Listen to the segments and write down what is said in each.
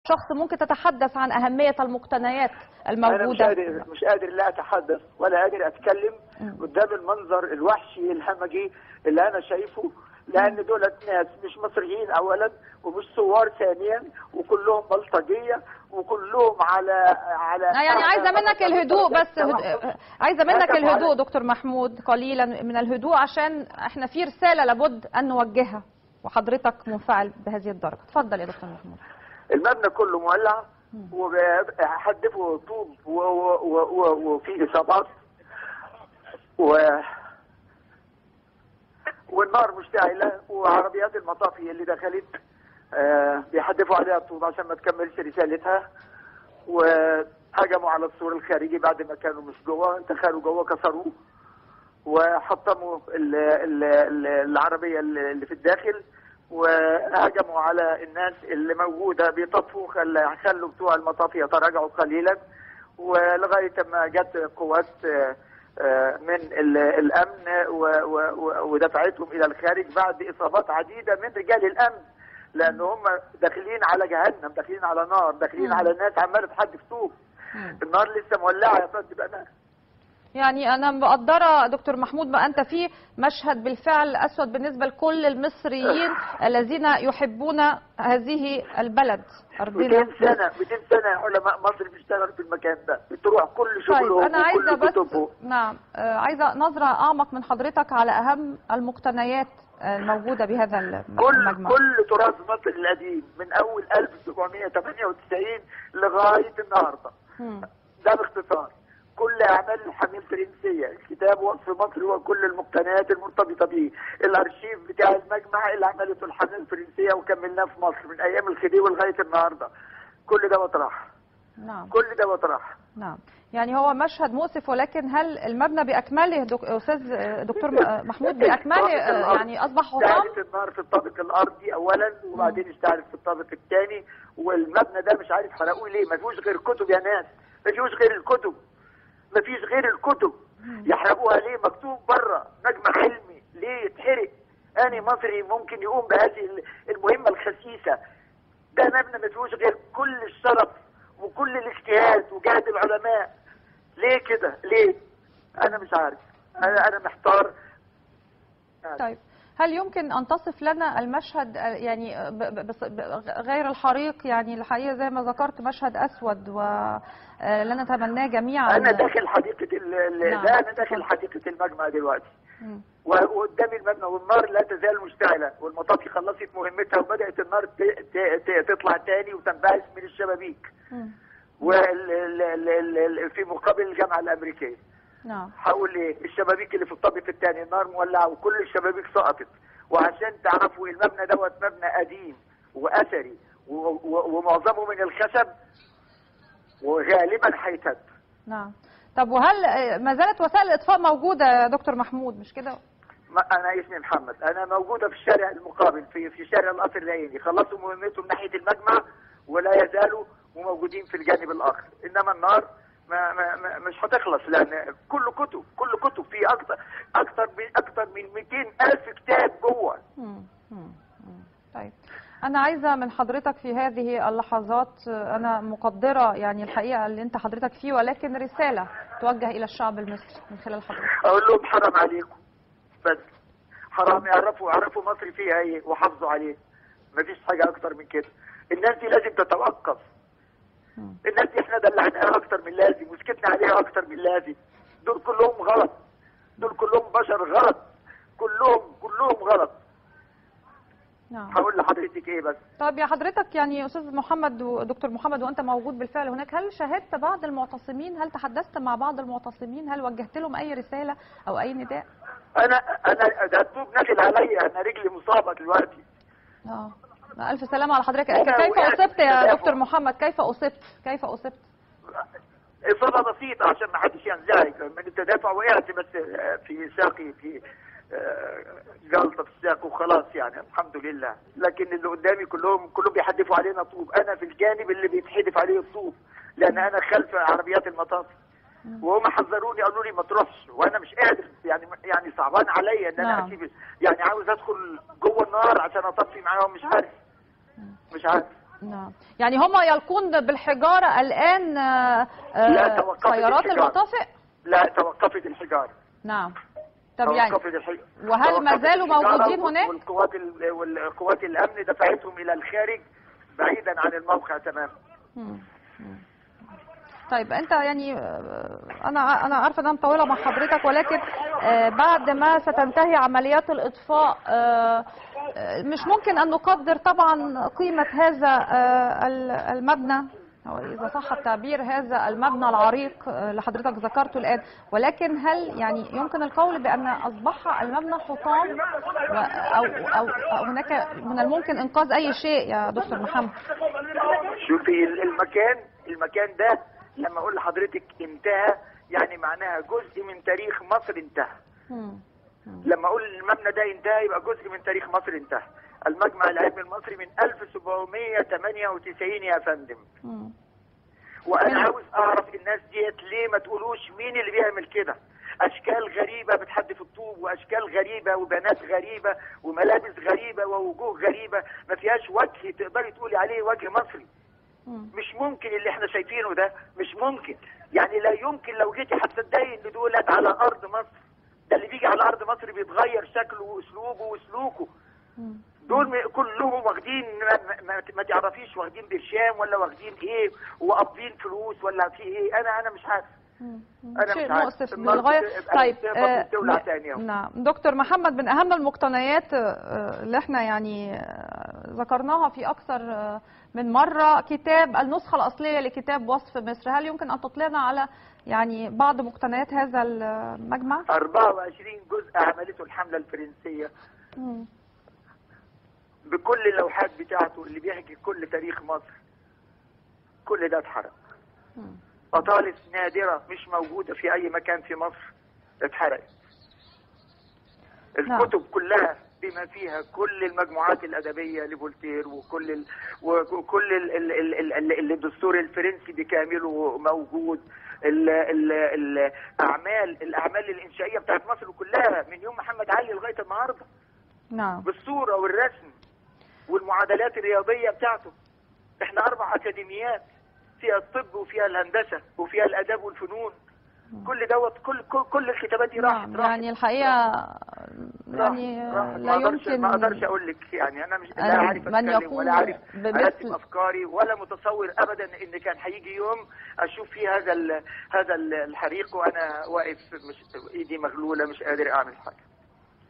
شخص ممكن تتحدث عن أهمية المقتنيات الموجودة. أنا مش قادر لا أتحدث ولا قادر أتكلم قدام المنظر الوحشي الهمجي اللي أنا شايفه، لأن دولت ناس مش مصريين أولا ومش ثوار ثانيا، وكلهم بلطجية وكلهم على يعني عايزة منك الهدوء بس عايزة منك الهدوء دكتور محمود، قليلا من الهدوء، عشان احنا في رسالة لابد أن نوجهها وحضرتك منفعل بهذه الدرجة. اتفضل يا دكتور محمود. المبنى كله مولع وحدفوا طوب وفي إصابات والنار مشتعلة، وعربيات المطافي اللي دخلت بيحدفوا عليها الطوب عشان ما تكملش رسالتها، وهجموا على السور الخارجي بعد ما كانوا مش جوه، دخلوا جوه كسروه وحطموا العربية اللي في الداخل، وهجموا على الناس اللي موجودة بيطفوا، خلوا بتوع المطافي يتراجعوا قليلا، ولغاية ما جت قوات من الأمن ودفعتهم إلى الخارج بعد إصابات عديدة من رجال الأمن، لأن هم داخلين على جهنم، داخلين على نار، داخلين على ناس عمالة تحدف طوب. النار لسه مولعة يا فندم. يعني أنا مقدرة دكتور محمود ما أنت فيه، مشهد بالفعل أسود بالنسبة لكل المصريين الذين يحبون هذه البلد أرضنا. 200 سنة علماء مصر بيشتغلوا في المكان ده، بتروح كل شغلهم. طيب أنا عايزة بس نعم عايزة نظرة أعمق من حضرتك على أهم المقتنيات الموجودة بهذا المجمع. كل تراث مصر القديم من أول 1798 لغاية النهاردة. ده باختصار. كل اعمال الحمية الفرنسيه، كتاب وصف مصر وكل المقتنيات المرتبطه به، الارشيف بتاع المجمع اللي عملته الحمية الفرنسيه وكملناه في مصر من ايام الخديوي لغايه النهارده، كل ده مطرح. نعم كل ده مطرح. نعم. يعني هو مشهد مؤسف، ولكن هل المبنى باكمله استاذ دكتور محمود باكمله يعني اصبح حطام؟ اشتعلت النار في الطابق الارضي اولا، وبعدين اشتعلت في الطابق الثاني، والمبنى ده مش عارف حرقوه ليه. ما فيهوش غير كتب يا ناس، ما فيهوش غير الكتب، ما فيش غير الكتب. يحرقوها ليه؟ مكتوب بره مجمع حلمي، ليه يتحرق؟ أنا مصري ممكن يقوم بهذه المهمة الخسيسة؟ ده مبنى ما فيهوش غير كل الشرف وكل الاجتهاد وجهد العلماء. ليه كده؟ ليه؟ أنا مش عارف، أنا محتار. طيب هل يمكن أن تصف لنا المشهد يعني غير الحريق؟ يعني الحقيقة زي ما ذكرت مشهد أسود ولن نتمناه جميعا. أنا داخل حديقة أنا داخل حديقة المجمع دلوقتي، وقدامي المبنى والنار لا تزال مشتعلة، والمطافي خلصت مهمتها وبدأت النار تطلع تاني وتنبعث من الشبابيك في مقابل الجامعة الأمريكية. نعم. هقول ايه؟ الشبابيك اللي في الطابق الثاني النار مولعه وكل الشبابيك سقطت. وعشان تعرفوا المبنى دوت مبنى قديم واثري ومعظمه من الخشب وغالبا هيتهد. نعم. طب وهل ما زالت وسائل الاطفاء موجوده يا دكتور محمود مش كده؟ انا اسمي محمد، انا موجوده في الشارع المقابل في شارع القصر العيني، خلصوا مهمتهم ناحيه المجمع ولا يزالوا وموجودين في الجانب الاخر، انما النار مش هتخلص، لان كل كتب في اكتر من 200,000 كتاب جوه. طيب انا عايزه من حضرتك في هذه اللحظات، انا مقدره يعني الحقيقه اللي انت حضرتك فيه، ولكن رساله توجه الى الشعب المصري من خلال حضرتك. اقول لهم حرام عليكم، بس حرام يعرفوا مصر فيها ايه وحافظوا عليه، مفيش حاجه اكتر من كده. الناس دي لازم تتوقف. الناس دي احنا دلعناها اكتر من اللازم وسكتنا عليها اكتر من اللازم. دول كلهم غلط، دول كلهم بشر غلط، كلهم غلط. نعم. هقول لحضرتك ايه بس؟ طب يا حضرتك يعني استاذ محمد ودكتور محمد وانت موجود بالفعل هناك، هل شاهدت بعض المعتصمين؟ هل تحدثت مع بعض المعتصمين؟ هل وجهت لهم اي رساله او اي نداء؟ انا ده الطوب نازل عليا، انا رجلي مصابه دلوقتي. ألف سلامة على حضرتك. كيف أصبت يا دكتور محمد؟ كيف أصبت؟ إصابة بسيطة عشان ما حدش ينزعج من التدافع، وقعت بس في ساقي، في جلطة في الساق وخلاص يعني الحمد لله. لكن اللي قدامي كلهم بيحدفوا علينا طوب، أنا في الجانب اللي بيتحدف عليه الطوب، لأن أنا خلف عربيات المطاف. وهم حذروني قالوا لي ما تروحش، وانا مش قادر يعني صعبان عليا ان انا اسيب، يعني عاوز ادخل جوه النار عشان اطفي معاهم، مش عارف. نعم، يعني هم يلقون بالحجارة الآن لا، توقفت سيارات الحجارة. المطافئ؟ لا، توقفت الحجارة. نعم. طب يعني توقفت الحجارة. وهل ما زالوا موجودين هناك؟ والقوات الأمن دفعتهم إلى الخارج بعيدا عن الموقع تماما. طيب انت يعني انا عارفه ان انا مطوله مع حضرتك، ولكن بعد ما ستنتهي عمليات الاطفاء مش ممكن ان نقدر طبعا قيمه هذا المبنى، أو إذا صح التعبير هذا المبنى العريق اللي حضرتك ذكرته الآن، ولكن هل يعني يمكن القول بأن أصبح المبنى حطام أو هناك من الممكن إنقاذ أي شيء يا دكتور محمد؟ شوفي المكان ده لما أقول لحضرتك انتهى يعني معناها جزء من تاريخ مصر انتهى. لما أقول المبنى ده انتهى يبقى جزء من تاريخ مصر انتهى. المجمع العلمي المصري من 1798 يا فندم. وانا عاوز اعرف الناس ديت ليه ما تقولوش مين اللي بيعمل كده. اشكال غريبه بتحدف الطوب، واشكال غريبه، وبنات غريبه، وملابس غريبه، ووجوه غريبه ما فيهاش وجه تقدري تقولي عليه وجه مصري. مش ممكن اللي احنا شايفينه ده، مش ممكن. يعني لا يمكن لو جيتي هتصدقي ان دولت على ارض مصر. ده اللي بيجي على ارض مصر بيتغير شكله واسلوبه وسلوكه. دول كلهم واخدين ما تعرفيش واخدين برشام ولا واخدين ايه، وقابضين فلوس ولا في ايه. انا مش عارف. شيء مؤسف للغايه. طيب نعم دكتور محمد، من اهم المقتنيات اللي احنا يعني ذكرناها في اكثر من مره كتاب النسخه الاصليه لكتاب وصف مصر، هل يمكن ان تطلعنا على يعني بعض مقتنيات هذا المجمع؟ 24 جزء عملته الحمله الفرنسيه بكل اللوحات بتاعته اللي بيحكي كل تاريخ مصر. كل ده اتحرق. أطالس نادرة مش موجودة في أي مكان في مصر اتحرقت. الكتب كلها بما فيها كل المجموعات الأدبية لفولتير وكل الدستور الفرنسي بكامله موجود. الأعمال الإنشائية بتاعت مصر كلها من يوم محمد علي لغاية النهارده. نعم. بالصورة والرسم والمعادلات الرياضية بتاعته. احنا 4 أكاديميات فيها الطب وفيها الهندسة وفيها الآداب والفنون. كل دوت كل الكتابات دي راحت. يعني الحقيقة يعني لا يمكن ما اقدرش اقول لك. يعني انا مش لا عارف اتكلم ولا عارف ارتب افكاري ولا متصور ابدا ان كان هيجي يوم اشوف فيه هذا الحريق وانا واقف مش ايدي مغلولة مش قادر اعمل حاجة.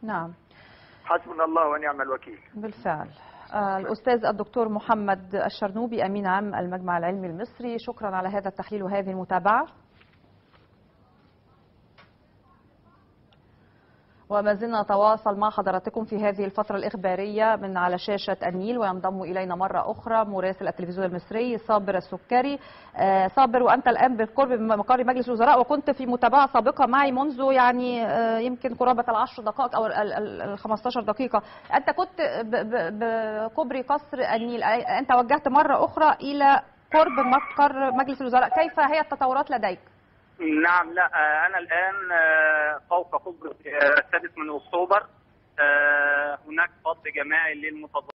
نعم. حسبنا الله ونعم الوكيل. بالفعل. الأستاذ الدكتور محمد الشرنوبي أمين عام المجمع العلمي المصري، شكرا على هذا التحليل وهذه المتابعة. وما زلنا نتواصل مع حضراتكم في هذه الفترة الإخبارية من على شاشة النيل، وينضم إلينا مرة أخرى مراسل التلفزيون المصري صابر السكري. صابر، وأنت الآن بالقرب من مقر مجلس الوزراء، وكنت في متابعة سابقة معي منذ يعني يمكن قرابة 10 دقائق أو 15 دقيقة. أنت كنت بكوبري قصر النيل، أنت وجهت مرة أخرى إلى قرب مقر مجلس الوزراء، كيف هي التطورات لديك؟ نعم، لا أنا الآن فوق كوبري 6 أكتوبر. هناك فض جماعي للمتظاهرين